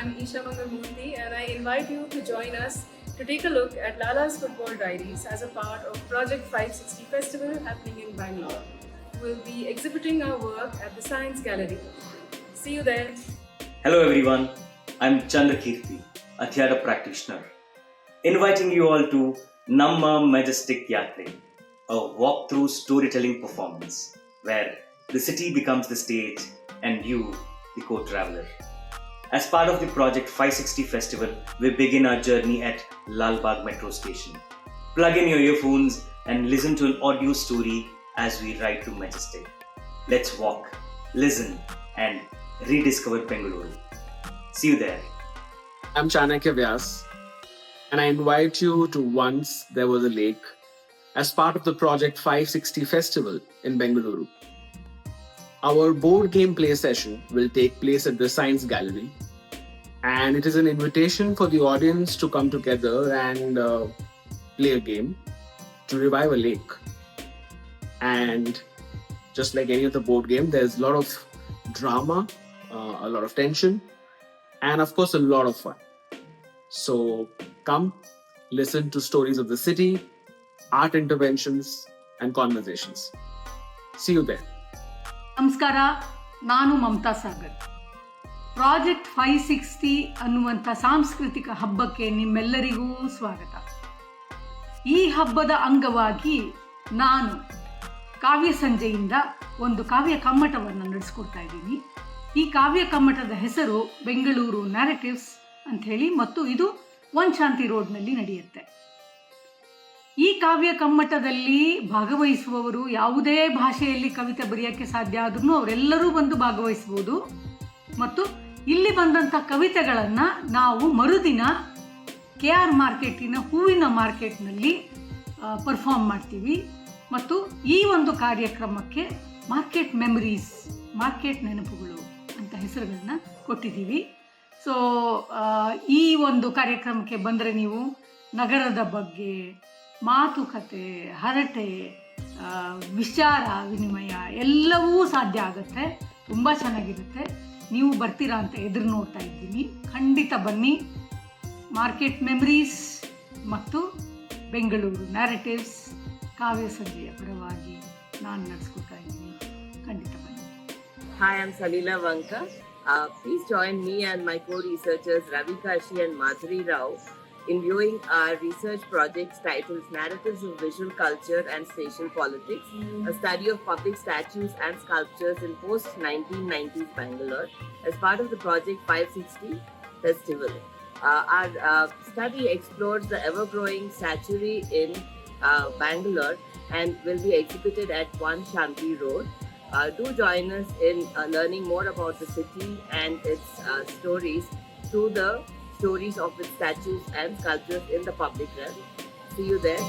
I'm Isha Mangalmurthy and I invite you to join us to take a look at Lala's Football Diaries as a part of Project 560 Festival happening in Bangalore. We'll be exhibiting our work at the Science Gallery. See you there. Hello everyone, I'm Chandrakirti, a theatre practitioner, inviting you all to Namma Majestic Yatre, a walk-through storytelling performance where the city becomes the stage and you, the co-traveler. As part of the Project 560 Festival, we begin our journey at Lal Bagh Metro Station. Plug in your earphones and listen to an audio story as we ride to Majestic. Let's walk, listen, and rediscover Bengaluru. See you there. I'm Chanakya Vyas, and I invite you to Once There Was a Lake as part of the Project 560 Festival in Bengaluru. Our board game play session will take place at the Science Gallery, and it is an invitation for the audience to come together and play a game to revive a lake. And just like any other board game, there's a lot of drama, a lot of tension, and of course a lot of fun. So come, listen to stories of the city, art interventions, and conversations. See you there. ನಮಸ್ಕಾರ, ನಾನು Mamata Sagar. Project 560 ಅನ್ನುವಂಥ ಸಾಂಸ್ಕೃತಿಕ ಹಬ್ಬಕ್ಕೆ ನಿಮ್ಮೆಲ್ಲರಿಗೂ ಸ್ವಾಗತ. ಈ ಹಬ್ಬದ ಅಂಗವಾಗಿ ನಾನು ಕಾವ್ಯ ಸಂಜೆಯಿಂದ ಒಂದು ಕಾವ್ಯ ಕಮ್ಮಟವನ್ನು ನಡೆಸ್ಕೊಡ್ತಾ ಇದ್ದೀನಿ. ಈ ಕಾವ್ಯ ಕಮ್ಮಟದ ಹೆಸರು ಬೆಂಗಳೂರು ನ್ಯಾರೇಟಿವ್ಸ್ ಅಂಥೇಳಿ, ಮತ್ತು ಇದು ಒನ್ಶಾಂತಿ ರೋಡ್ನಲ್ಲಿ ನಡೆಯುತ್ತೆ. ಈ ಕಾವ್ಯ ಕಮ್ಮಟದಲ್ಲಿ ಭಾಗವಹಿಸುವವರು ಯಾವುದೇ ಭಾಷೆಯಲ್ಲಿ ಕವಿತೆ ಬರೆಯೋಕ್ಕೆ ಸಾಧ್ಯ ಆದ್ರೂ ಅವರೆಲ್ಲರೂ ಬಂದು ಭಾಗವಹಿಸ್ಬೋದು. ಮತ್ತು ಇಲ್ಲಿ ಬಂದಂಥ ಕವಿತೆಗಳನ್ನು ನಾವು ಮರುದಿನ KR ಮಾರ್ಕೆಟಿನ ಹೂವಿನ ಮಾರ್ಕೆಟ್ನಲ್ಲಿ ಪರ್ಫಾರ್ಮ್ ಮಾಡ್ತೀವಿ. ಮತ್ತು ಈ ಒಂದು ಕಾರ್ಯಕ್ರಮಕ್ಕೆ ಮಾರ್ಕೆಟ್ ಮೆಮರೀಸ್, ಮಾರ್ಕೆಟ್ ನೆನಪುಗಳು ಅಂತ ಹೆಸರುಗಳನ್ನ ಕೊಟ್ಟಿದ್ದೀವಿ. ಸೊ ಈ ಒಂದು ಕಾರ್ಯಕ್ರಮಕ್ಕೆ ಬಂದರೆ ನೀವು ನಗರದ ಬಗ್ಗೆ ಮಾತುಕತೆ, ಹರಟೆ, ವಿಚಾರ ವಿನಿಮಯ ಎಲ್ಲವೂ ಸಾಧ್ಯ ಆಗುತ್ತೆ. ತುಂಬ ಚೆನ್ನಾಗಿರುತ್ತೆ. ನೀವು ಬರ್ತೀರಾ ಅಂತ ಎದುರು ನೋಡ್ತಾ ಇದ್ದೀನಿ. ಖಂಡಿತ ಬನ್ನಿ. ಮಾರ್ಕೆಟ್ ಮೆಮರೀಸ್ ಮತ್ತು ಬೆಂಗಳೂರು ನ್ಯಾರೇಟಿವ್ಸ್ ಕಾವ್ಯ ಸಂಜೆಯ ಪರವಾಗಿ ನಾನು ನಡೆಸ್ಕೊಳ್ತಾ ಇದ್ದೀನಿ. ಖಂಡಿತ ಬನ್ನಿ. Hi, I'm Salila Vanka. Please join me and my co-researchers Ravi Kashi and Madhuri Rao in viewing our research projects titled Narratives of Visual Culture and Spatial Politics, a study of public statues and sculptures in post-1990s Bangalore as part of the Project 560 Festival. Our study explores the ever-growing statuary in Bangalore and will be exhibited at Shanti Road. Do join us in learning more about the city and its stories through the stories of its statues and sculptures in the public realm. See you there.